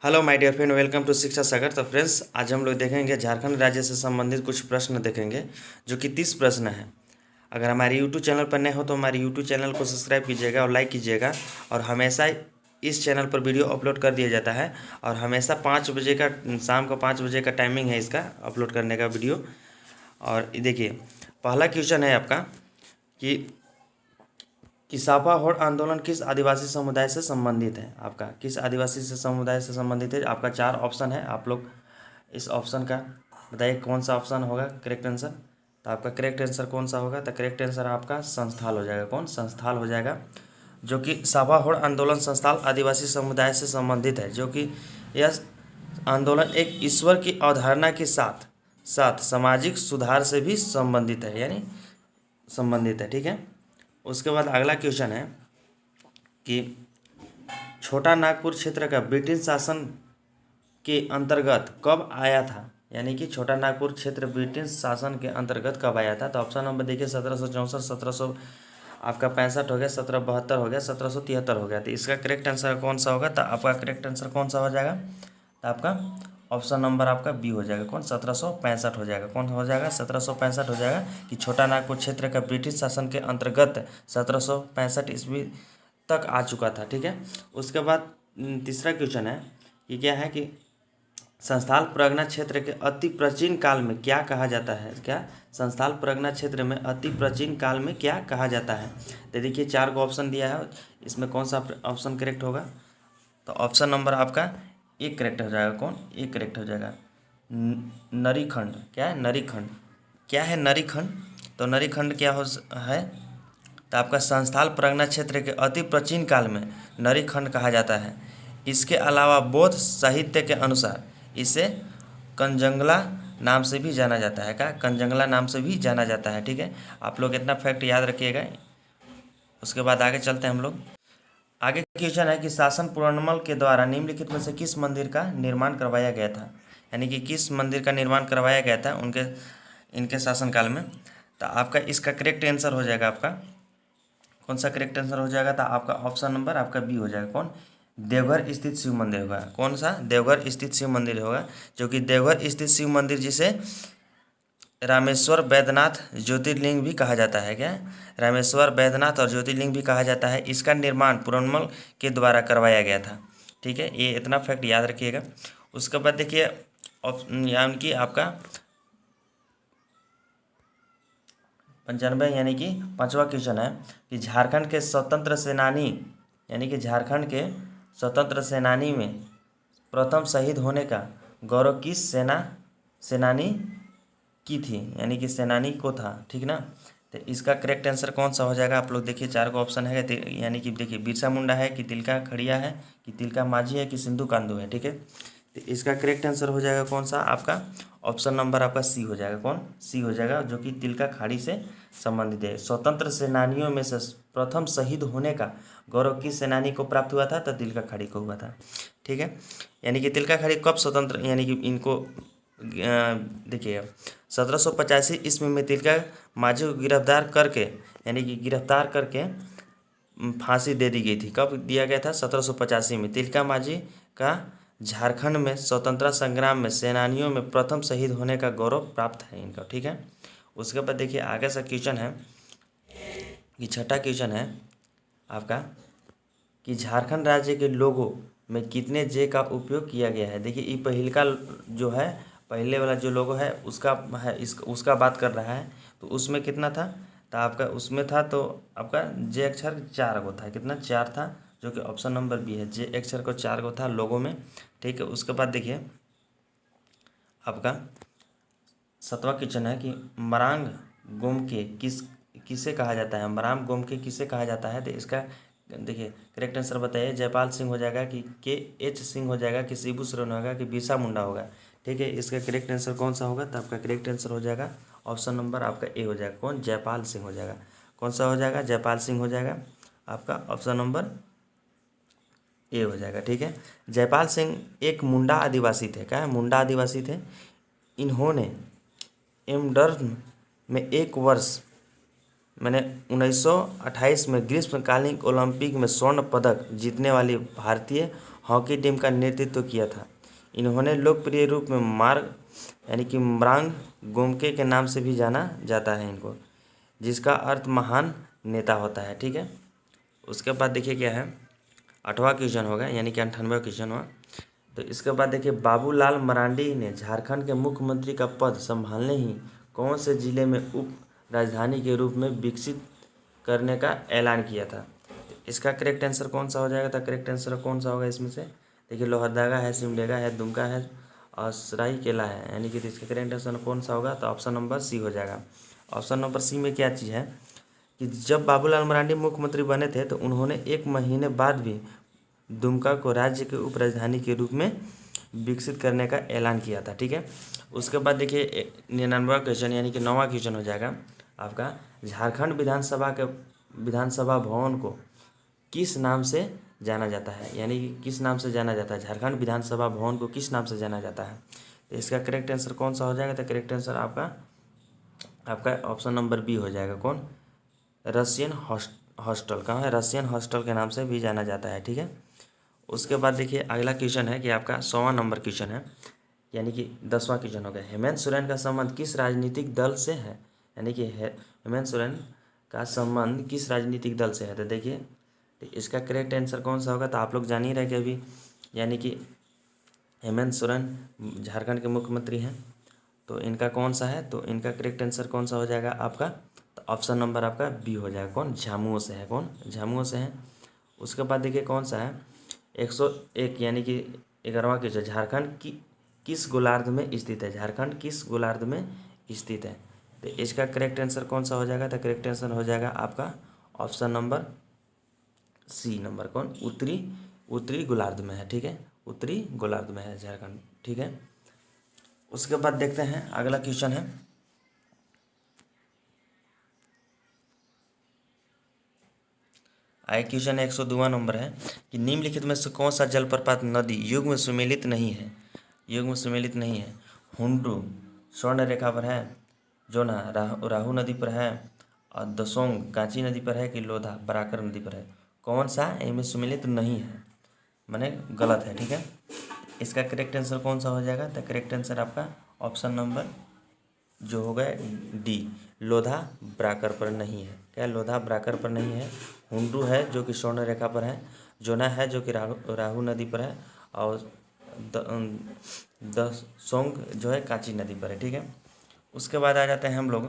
Hello my dear friend, welcome to Shiksha Sagar. तो friends, आज हम लोग देखेंगे झारखंड राज्य से संबंधित कुछ प्रश्न देखेंगे, जो कि 30 प्रश्न हैं। अगर हमारे यूट्यूब चैनल पर नए हो तो हमारे यूट्यूब चैनल को सब्सक्राइब कीजिएगा और लाइक कीजिएगा। और हमेशा इस चैनल पर वीडियो अपलोड कर दिया जाता है, और हमेशा 5 बजे का, शाम को 5 बजे का टाइमिंग है इसका अपलोड करने का वीडियो। और देखिए, पहला क्वेश्चन है आपका कि सापा होड़ आंदोलन किस आदिवासी समुदाय से संबंधित है। आपका किस आदिवासी से समुदाय से संबंधित है। आपका 4 ऑप्शन है, आप लोग इस ऑप्शन का बताइए कौन सा ऑप्शन होगा करेक्ट आंसर। तो आपका करेक्ट आंसर कौन सा होगा। तो करेक्ट आंसर आपका संस्थाल हो जाएगा। कौन संस्थाल हो जाएगा, जो कि सापा होड़ आंदोलन संस्थाल आदिवासी समुदाय से संबंधित है, जो कि यह आंदोलन एक ईश्वर की अवधारणा के साथ साथ सामाजिक सुधार से भी संबंधित है, यानी संबंधित है। ठीक है। उसके बाद अगला क्वेश्चन है कि छोटा नागपुर क्षेत्र का ब्रिटिश शासन के अंतर्गत कब आया था। यानी कि छोटा नागपुर क्षेत्र ब्रिटिश शासन के अंतर्गत कब आया था। तो ऑप्शन नंबर देखिए 1764, 1700 आपका 65 हो गया, 1772 हो गया, 1773 हो गया। तो इसका करेक्ट आंसर कौन सा होगा। तो आपका करेक्ट आंसर कौन सा हो जाएगा। तो आपका ऑप्शन नंबर आपका बी हो जाएगा। कौन 1765 हो जाएगा। कौन हो जाएगा 1765 हो जाएगा, कि छोटा नागपुर क्षेत्र का ब्रिटिश शासन के अंतर्गत 1765 ईस्वी तक आ चुका था। ठीक है। उसके बाद तीसरा क्वेश्चन है कि क्या है कि संस्थाल परगना क्षेत्र के अति प्राचीन काल में क्या कहा जाता है। क्या संस्थाल परगना क्षेत्र में अति प्राचीन काल में क्या कहा जाता है। तो देखिए 4 को ऑप्शन दिया है, इसमें कौन सा ऑप्शन करेक्ट होगा। तो ऑप्शन नंबर आपका एक करेक्ट हो जाएगा। कौन एक करेक्ट हो जाएगा। नरीखंड। क्या है नरीखंड। क्या है नरीखंड। तो नरीखंड क्या है। तो आपका संस्थाल परगना क्षेत्र के अति प्राचीन काल में नरीखंड कहा जाता है। इसके अलावा बौद्ध साहित्य के अनुसार इसे कंजंगला नाम से भी जाना जाता है। क्या कंजंगला नाम से भी जाना जाता है। ठीक है। आप लोग इतना फैक्ट याद रखिएगा। उसके बाद आगे चलते हैं हम लोग। आगे क्वेश्चन है कि शासन पूर्णमल के द्वारा निम्नलिखित में से किस मंदिर का निर्माण करवाया गया था। यानी कि किस मंदिर का निर्माण करवाया गया था इनके शासनकाल में। तो आपका इसका करेक्ट आंसर हो जाएगा। आपका कौन सा करेक्ट आंसर हो जाएगा। तो आपका ऑप्शन नंबर आपका बी हो जाएगा। कौन देवघर स्थित शिव मंदिर होगा। कौन सा देवघर स्थित शिव मंदिर होगा, जो कि देवघर स्थित शिव मंदिर जिसे रामेश्वर बैद्यनाथ ज्योतिर्लिंग भी कहा जाता है। क्या रामेश्वर बैद्यनाथ और ज्योतिर्लिंग भी कहा जाता है। इसका निर्माण पूर्णमल के द्वारा करवाया गया था। ठीक है, ये इतना फैक्ट याद रखिएगा। उसके बाद देखिए यानी कि आपका 95 यानी कि 5वां क्वेश्चन है कि झारखंड के स्वतंत्र सेनानी, यानी कि झारखंड के स्वतंत्र सेनानी में प्रथम शहीद होने का गौरव किस सेनानी की थी। यानी कि सेनानी को था। ठीक ना। तो इसका करेक्ट आंसर कौन सा हो जाएगा। आप लोग देखिए 4 को ऑप्शन है, यानी कि देखिए बिरसा मुंडा है, कि तिलका खड़िया है, कि तिलका माझी है, कि सिंधु कांदू है। ठीक है। तो इसका करेक्ट आंसर हो जाएगा कौन सा आपका ऑप्शन नंबर आपका सी हो जाएगा। कौन सी हो जाएगा, जो कि तिलका खाड़ी से संबंधित है। स्वतंत्र सेनानियों में से प्रथम शहीद होने का गौरव किस सेनानी को प्राप्त हुआ था। तो तिलका खाड़ी को हुआ था। ठीक है। यानी कि तिलका खाड़ी कब स्वतंत्र, यानी कि इनको देखिए 1785 ईस्वी में तिलका माझी को गिरफ्तार करके, यानी कि गिरफ्तार करके फांसी दे दी गई थी। कब दिया गया था 1785 में। तिलका माझी का झारखंड में स्वतंत्रता संग्राम में सेनानियों में प्रथम शहीद होने का गौरव प्राप्त है इनका। ठीक है। उसके बाद देखिए आगे सा क्वेश्चन है कि छठा क्वेश्चन है आपका कि झारखंड राज्य के लोगों में कितने जे का उपयोग किया गया है। देखिए ये पहिलका जो है, पहले वाला जो लोगो है उसका है, उसका बात कर रहा है। तो उसमें कितना था। तो आपका उसमें था, तो आपका जे अक्षर 4 गो था। कितना 4 था, जो कि ऑप्शन नंबर बी है। जे अक्षर को 4 गो था लोगों में। ठीक है। उसके बाद देखिए आपका 7वां क्वेश्चन है कि मरांग गोमके किसे कहा जाता है। मरांग गोमके किसे कहा जाता है। तो इसका देखिए करेक्ट आंसर बताइए। जयपाल सिंह हो जाएगा, कि के एच सिंह हो जाएगा, कि शिबू सोरेन होगा, कि बिरसा मुंडा होगा। ठीक है। इसका करेक्ट आंसर कौन सा होगा। तो आपका करेक्ट आंसर हो जाएगा ऑप्शन नंबर आपका ए हो जाएगा। कौन जयपाल सिंह हो जाएगा। कौन सा हो जाएगा, जयपाल सिंह हो जाएगा। आपका ऑप्शन नंबर ए हो जाएगा। ठीक है। जयपाल सिंह एक मुंडा आदिवासी थे। क्या है, मुंडा आदिवासी थे। इन्होंने एमडर्न में एक वर्ष मैंने 1928 में ग्रीष्मकालीन ओलंपिक में स्वर्ण पदक जीतने वाली भारतीय हॉकी टीम का नेतृत्व किया था। इन्होंने लोकप्रिय रूप में मार्ग यानी कि म्रांग गोमके के नाम से भी जाना जाता है इनको, जिसका अर्थ महान नेता होता है। ठीक है, उसके बाद देखिए क्या है, 8वां क्वेश्चन होगा यानी कि 98वां क्वेश्चन हुआ। तो इसके बाद देखिए, बाबूलाल मरांडी ने झारखंड के मुख्यमंत्री का पद संभालने ही कौन से जिले में उप राजधानी के रूप में विकसित करने का ऐलान किया था। तो इसका करेक्ट आंसर कौन सा हो जाएगा, तो करेक्ट आंसर कौन सा होगा इसमें से, देखिए लोहरदगा है, सिमडेगा है, दुमका है और सरायकेला है, यानी कि इसका करेक्ट आंसर कौन सा होगा, तो ऑप्शन नंबर सी हो जाएगा। ऑप्शन नंबर सी में क्या चीज़ है कि जब बाबूलाल मरांडी मुख्यमंत्री बने थे तो उन्होंने 1 महीने बाद भी दुमका को राज्य के उप राजधानी के रूप में विकसित करने का ऐलान किया था। ठीक है, उसके बाद देखिए 99वां क्वेश्चन यानी कि 9वां क्वेश्चन हो जाएगा आपका, झारखंड विधानसभा भवन को किस नाम से जाना जाता है, यानी कि किस नाम से जाना जाता है, झारखंड विधानसभा भवन को किस नाम से जाना जाता है। तो इसका करेक्ट आंसर कौन सा हो जाएगा, तो करेक्ट आंसर आपका ऑप्शन नंबर बी हो जाएगा, कौन, रशियन हॉस्टल। कहाँ है, रशियन हॉस्टल के नाम से भी जाना जाता है। ठीक है, उसके बाद देखिए अगला क्वेश्चन है कि आपका 100वां नंबर क्वेश्चन है, यानी कि 10वां क्वेश्चन हो गया, हेमंत सोरेन का संबंध किस राजनीतिक दल से है, यानी कि हेमंत सोरेन का संबंध किस राजनीतिक दल से है। तो देखिए, तो इसका करेक्ट आंसर कौन सा होगा, तो आप लोग जान ही रहे कि अभी यानी कि हेमंत सोरेन झारखंड के मुख्यमंत्री हैं, तो इनका कौन सा है, तो इनका करेक्ट आंसर कौन सा हो जाएगा आपका, तो ऑप्शन नंबर आपका बी हो जाएगा, कौन, झामुमो से है, कौन, झामुमो से है। उसके बाद देखिए कौन सा है, 101 यानी कि 11वां क्वेश्चन, झारखंड की किस गोलार्ध में स्थित है, झारखंड किस गोलार्ध में स्थित है। तो इसका करेक्ट आंसर कौन सा हो जाएगा, तो करेक्ट आंसर हो जाएगा आपका ऑप्शन नंबर सी नंबर, कौन, उत्तरी गोलार्ध में है। ठीक है, उत्तरी गोलार्ध में है झारखंड। ठीक है, उसके बाद देखते हैं अगला क्वेश्चन है, क्वेश्चन 102वां नंबर है कि निम्नलिखित में से कौन सा जलप्रपात नदी युग में सुमेलित नहीं है, युग में सुमेलित नहीं है। हुंड्रू स्वर्ण रेखा पर है, जोना राहु नदी पर है, और दसोंग कांची नदी पर है, कि लोधा बराकर नदी पर है। कौन सा इनमें सुमेलित नहीं है, माने गलत है। ठीक है, इसका करेक्ट आंसर कौन सा हो जाएगा, तो करेक्ट आंसर आपका ऑप्शन नंबर जो होगा डी, लोधा ब्राकर पर नहीं है। क्या लोधा ब्राकर पर नहीं है, हुंड्रू है जो कि स्वर्ण रेखा पर है, जोना है जो कि राहु नदी पर है, और दसोंग जो है कांची नदी पर है। ठीक है, उसके बाद आ जाते हैं हम लोग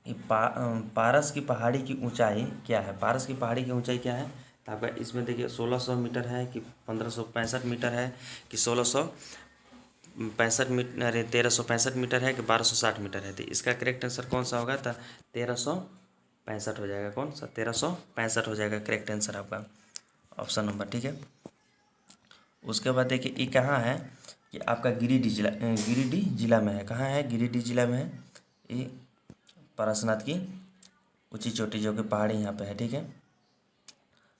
कि पारस की पहाड़ी की ऊंचाई क्या है, पारस की पहाड़ी की ऊंचाई क्या है। तो आपका इसमें देखिए 1600 मीटर है कि 1565 मीटर है कि 1665 मीटर, अरे 1365 मीटर है कि 1260 मीटर है। तो इसका करेक्ट आंसर कौन सा होगा, तो 1365 हो जाएगा, कौन सा, 1365 हो जाएगा करेक्ट आंसर आपका ऑप्शन नंबर। ठीक है, उसके बाद देखिए ये कहाँ है कि आपका गिरिडीह जिला में है। कहाँ है, गिरिडीह जिला में है। ये पारसनाथ की ऊंची चोटी जो कि पहाड़ी यहाँ पे है। ठीक है,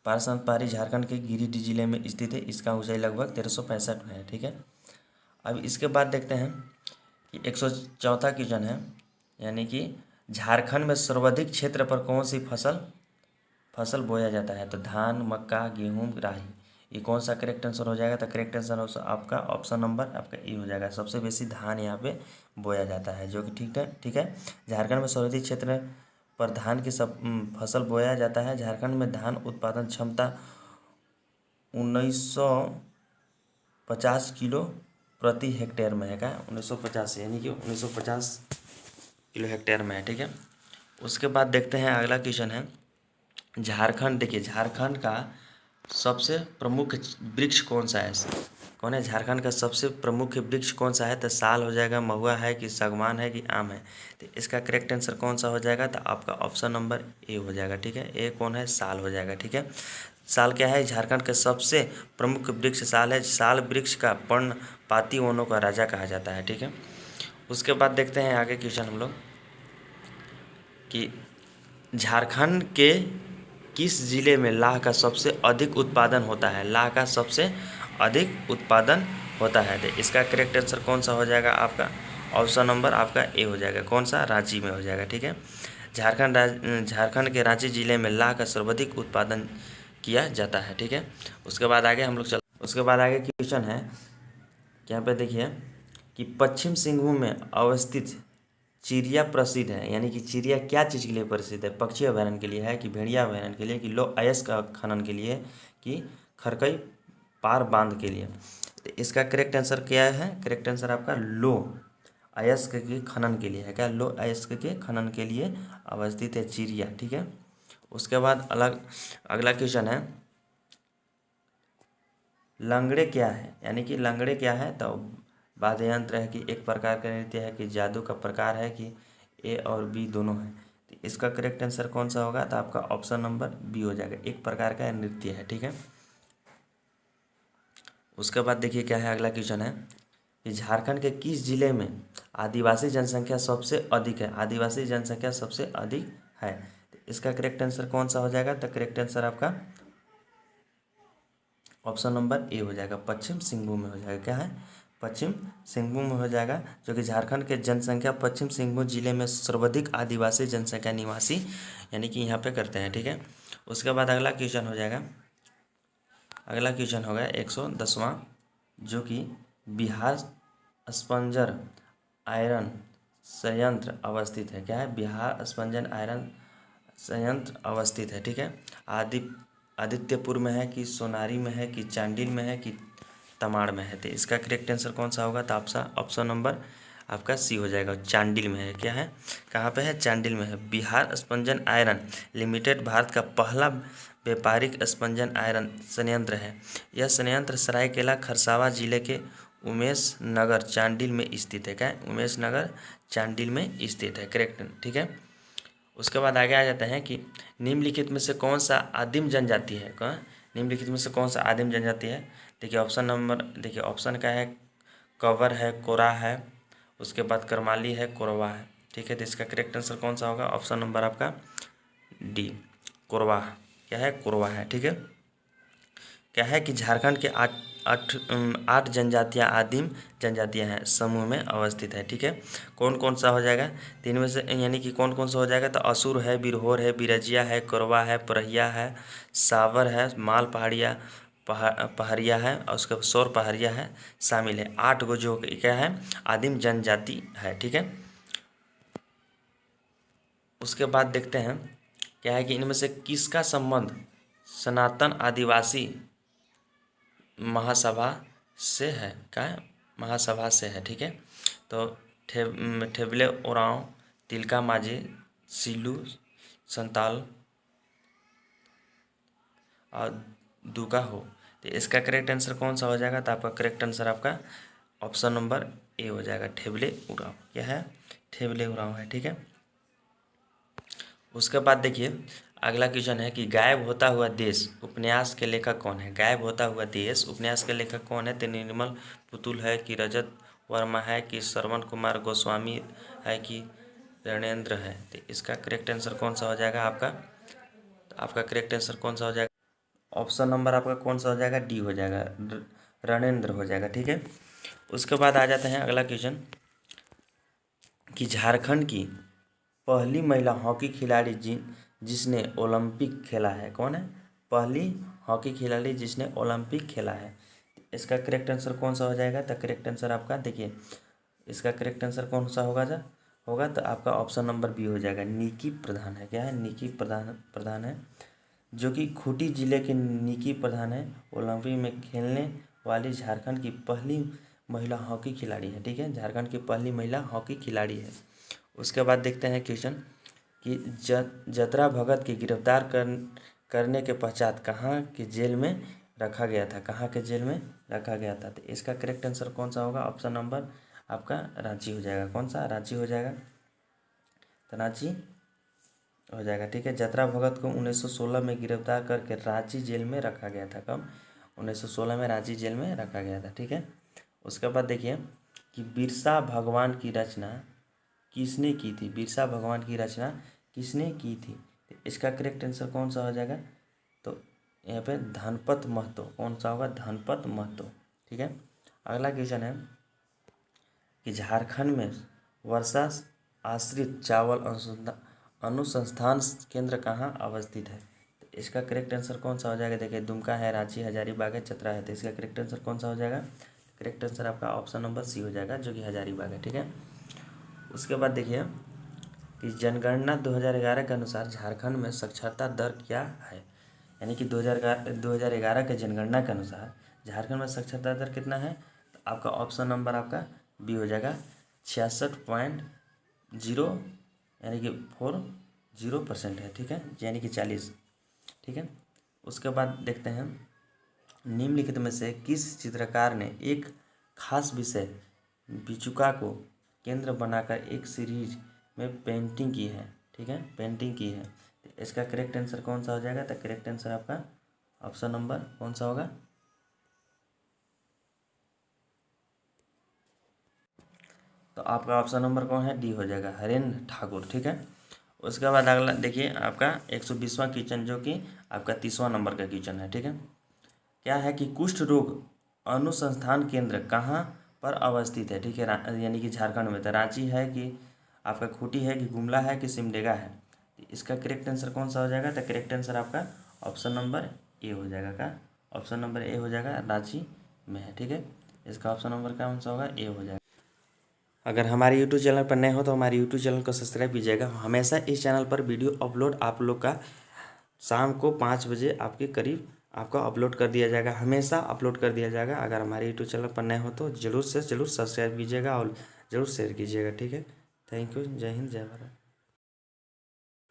पारसनाथ पहाड़ी झारखंड के गिरिडीह जिले में स्थित है, इसका ऊंचाई लगभग 1365 में है। ठीक है, अब इसके बाद देखते हैं कि 104वां क्वेश्चन है, यानी कि झारखंड में सर्वाधिक क्षेत्र पर कौन सी फसल बोया जाता है। तो धान, मक्का, गेहूँ, राही, ये कौन सा करेक्ट आंसर हो जाएगा, तो करेक्ट आंसर आपका ऑप्शन नंबर आपका ए हो जाएगा। सबसे बेसी धान यहाँ पे बोया जाता है, जो कि ठीक है। झारखंड में सर्वाधिक क्षेत्र पर धान की फसल बोया जाता है। झारखंड में धान उत्पादन क्षमता 1950 किलो प्रति हेक्टेयर में है। क्या 1950, यानी कि 1950 किलो हेक्टेयर में है। ठीक है, उसके बाद देखते हैं अगला क्वेश्चन है, झारखंड, देखिए झारखंड का सबसे प्रमुख वृक्ष कौन सा है, कौन है, झारखंड का सबसे प्रमुख वृक्ष कौन सा है। तो साल हो जाएगा, महुआ है कि सागवान है कि आम है। तो इसका करेक्ट आंसर कौन सा हो जाएगा, तो आपका ऑप्शन नंबर ए हो जाएगा। ठीक है, ए कौन है, साल हो जाएगा। ठीक है, साल क्या है, झारखंड का सबसे प्रमुख वृक्ष साल है। साल वृक्ष का पर्णपाती वनों का राजा कहा जाता है। ठीक है, उसके बाद देखते हैं आगे क्वेश्चन हम लोग कि झारखंड के किस जिले में लाह का सबसे अधिक उत्पादन होता है, लाह का सबसे अधिक उत्पादन होता है। तो इसका करेक्ट आंसर कौन सा हो जाएगा, आपका ऑप्शन नंबर आपका ए हो जाएगा, कौन सा, रांची में हो जाएगा। ठीक है, झारखंड के रांची जिले में लाह का सर्वाधिक उत्पादन किया जाता है। ठीक है, उसके बाद आगे हम लोग उसके बाद आगे क्वेश्चन है, यहाँ पे देखिए कि पश्चिम सिंहभूम में अवस्थित चिड़िया प्रसिद्ध है, यानी कि चिड़िया क्या चीज़ के लिए प्रसिद्ध है? पक्षी अभ्यारण्य के लिए है, कि भेड़िया अभ्यारण्य के लिए, कि लो अयस्क का खनन के लिए, कि खरकई पार बांध के लिए? तो इसका करेक्ट आंसर क्या है? करेक्ट आंसर आपका लो अयस्क के खनन के लिए है। क्या? लो अयस्क के खनन के लिए अवस्थित है चिड़िया, ठीक है। उसके बाद अगला क्वेश्चन है, लंगड़े क्या है? यानी कि लंगड़े क्या है? तो वाद्य यंत्र है, कि एक प्रकार का नृत्य है, कि जादू का प्रकार है, कि ए और बी दोनों है? तो इसका करेक्ट आंसर कौन सा होगा? तो आपका ऑप्शन नंबर बी हो जाएगा, एक प्रकार का नृत्य है, ठीक है। उसके बाद देखिए क्या है, अगला क्वेश्चन है कि झारखंड के किस जिले में आदिवासी जनसंख्या सबसे अधिक है? आदिवासी जनसंख्या सबसे अधिक है, तो इसका करेक्ट आंसर कौन सा हो जाएगा? तो करेक्ट आंसर आपका ऑप्शन नंबर ए हो जाएगा, पश्चिम सिंहभूम में हो जाएगा। क्या है? पश्चिम सिंहभूम में हो जाएगा, जो कि झारखंड के जनसंख्या पश्चिम सिंहभूम जिले में सर्वाधिक आदिवासी जनसंख्या निवासी यानी कि यहाँ पे करते हैं, ठीक है। उसके बाद अगला क्वेश्चन हो जाएगा, अगला क्वेश्चन होगा 110वां, जो कि बिहार स्पंजर आयरन संयंत्र अवस्थित है। क्या है? बिहार स्पंजन आयरन संयंत्र अवस्थित है, ठीक है। आदित्यपुर में है, कि सोनारी में है, कि चांडिल में है, कि तमाड़ में है? तो इसका करेक्ट आंसर कौन सा होगा? तो आपका ऑप्शन नंबर आपका सी हो जाएगा, चांडिल में है। क्या है? कहाँ पे है? चांडिल में है। बिहार स्पंजन आयरन लिमिटेड भारत का पहला व्यापारिक स्पंजन आयरन संयंत्र है। यह संयंत्र सरायकेला खरसावां जिले के उमेश नगर चांडिल में स्थित है। क्या है? उमेश नगर चांडिल में स्थित है, करेक्ट, ठीक है। उसके बाद आगे आ जाते हैं कि निम्नलिखित में से कौन सा आदिम जनजाति है? कौन? निम्नलिखित में से कौन सा आदिम जनजाति है? देखिए ऑप्शन नंबर, देखिए ऑप्शन का है, कंवर है, कोरा है, उसके बाद करमाली है, कोरवा है, ठीक है। तो इसका करेक्ट आंसर कौन सा होगा? ऑप्शन नंबर आपका डी, कोरवा। क्या है? कोरवा है, ठीक है। क्या है कि झारखंड के आठ जनजातियाँ आदिम जनजातियाँ हैं, समूह में अवस्थित है, ठीक है। कौन कौन सा हो जाएगा? तीन में से, यानी कि कौन कौन सा हो जाएगा? तो असुर है, बिरहोर है, बिरजिया है, कोरवा है, परहिया है, सावर है, माल पहाड़िया पहाड़िया है, और उसके बाद सौर पहाड़िया है, शामिल है। 8 गो जो क्या है? आदिम जनजाति है, ठीक है। उसके बाद देखते हैं क्या है कि इनमें से किसका संबंध सनातन आदिवासी महासभा से है? क्या है? महासभा से है, ठीक है। तो ठेबले ओरांव, तिलका माझी, सिल्लू संताल और दुका हो? तो इसका करेक्ट आंसर कौन सा हो जाएगा? तो आपका करेक्ट आंसर आपका ऑप्शन नंबर ए हो जाएगा, ठेबले उरांव। क्या है? ठेबले उरांव है, ठीक है। उसके बाद देखिए अगला क्वेश्चन है कि गायब होता हुआ देश उपन्यास के लेखक कौन है? गायब होता हुआ देश उपन्यास के लेखक कौन है? तो निर्मल पुतुल है, कि रजत वर्मा है, कि श्रवण कुमार गोस्वामी है, कि रणेंद्र है? तो इसका करेक्ट आंसर कौन सा हो जाएगा आपका? तो आपका करेक्ट आंसर कौन सा हो जाएगा? ऑप्शन नंबर आपका कौन सा हो जाएगा? डी हो जाएगा, रणेंद्र हो जाएगा, ठीक है। उसके बाद आ जाते हैं अगला क्वेश्चन कि झारखंड की पहली महिला हॉकी खिलाड़ी जिसने ओलंपिक खेला है, कौन है? पहली हॉकी खिलाड़ी जिसने ओलंपिक खेला है। इसका करेक्ट आंसर कौन सा हो जाएगा? तो करेक्ट आंसर आपका देखिए, इसका करेक्ट आंसर कौन सा होगा तो आपका ऑप्शन नंबर बी हो जाएगा, निकी प्रधान है। क्या है? निकी प्रधान है, जो कि खूंटी जिले के निकी प्रधान है, ओलंपिक में खेलने वाली झारखंड की पहली महिला हॉकी खिलाड़ी है, ठीक है। झारखंड की पहली महिला हॉकी खिलाड़ी है। उसके बाद देखते हैं क्वेश्चन कि जतरा भगत की गिरफ्तार करने के पश्चात कहाँ के जेल में रखा गया था? कहाँ के जेल में रखा गया था? तो इसका करेक्ट आंसर कौन सा होगा? ऑप्शन नंबर आपका रांची हो जाएगा। कौन सा? रांची हो जाएगा, तो रांची हो जाएगा, ठीक है। जतरा भगत को 1916 में गिरफ्तार करके रांची जेल में रखा गया था। कब? 1916 में रांची जेल में रखा गया था, ठीक है। उसके बाद देखिए कि बिरसा भगवान की रचना किसने की थी? बिरसा भगवान की रचना किसने की थी? तो इसका करेक्ट आंसर कौन सा हो जाएगा? तो यहाँ पे धनपत महतो। कौन सा होगा? धनपत महतो, ठीक है। अगला क्वेश्चन है कि झारखंड में वर्षा आश्रित चावल अनुसंधान केंद्र कहाँ अवस्थित है? तो इसका करेक्ट आंसर कौन सा हो जाएगा? देखिए दुमका है, रांची, हजारीबाग है, चतरा है, तो इसका करेक्ट आंसर कौन सा हो जाएगा? करेक्ट आंसर आपका ऑप्शन नंबर सी हो जाएगा, जो कि हजारीबाग है। ठीक है, उसके बाद देखिए कि जनगणना 2011 के अनुसार झारखंड में साक्षरता दर क्या है? यानी कि 2011 के जनगणना के अनुसार झारखंड में साक्षरता दर कितना है? तो आपका ऑप्शन नंबर आपका बी हो जाएगा, 66.0 यानी कि 40% है। ठीक है, यानी कि 40। ठीक है, उसके बाद देखते हैं निम्नलिखित में से किस चित्रकार ने एक खास विषय बिचुका को केंद्र बनाकर एक सीरीज में पेंटिंग की है? ठीक है, पेंटिंग की है, तो इसका करेक्ट आंसर कौन सा हो जाएगा? तो करेक्ट आंसर आपका ऑप्शन नंबर कौन सा होगा? तो आपका ऑप्शन नंबर कौन है? डी हो जाएगा, हरेंद्र ठाकुर। ठीक है, उसके बाद अगला देखिए आपका 120वां क्वेश्चन, जो कि आपका 30वां नंबर का क्वेश्चन है। ठीक है, क्या है कि कुष्ठ रोग अनुसंधान केंद्र कहाँ पर अवस्थित है? ठीक है, यानी कि झारखंड में, तो रांची है कि आपका खूंटी है कि गुमला है कि सिमडेगा है? तो इसका करेक्ट आंसर कौन सा हो जाएगा? तो करेक्ट आंसर आपका ऑप्शन नंबर ए हो जाएगा। का ऑप्शन नंबर ए हो जाएगा, रांची में है। ठीक है, इसका ऑप्शन नंबर कौन सा होगा? ए हो जाएगा। अगर हमारे यूट्यूब चैनल पर नए हो तो हमारे यूट्यूब चैनल को सब्सक्राइब कीजिएगा। हमेशा इस चैनल पर वीडियो अपलोड आप लोग का शाम को 5 बजे आपके करीब आपका अपलोड कर दिया जाएगा, हमेशा अपलोड कर दिया जाएगा। अगर हमारे यूट्यूब चैनल पर नए हो तो ज़रूर से ज़रूर सब्सक्राइब कीजिएगा और ज़रूर शेयर कीजिएगा। ठीक है, थैंक यू, जय हिंद, जय भारत।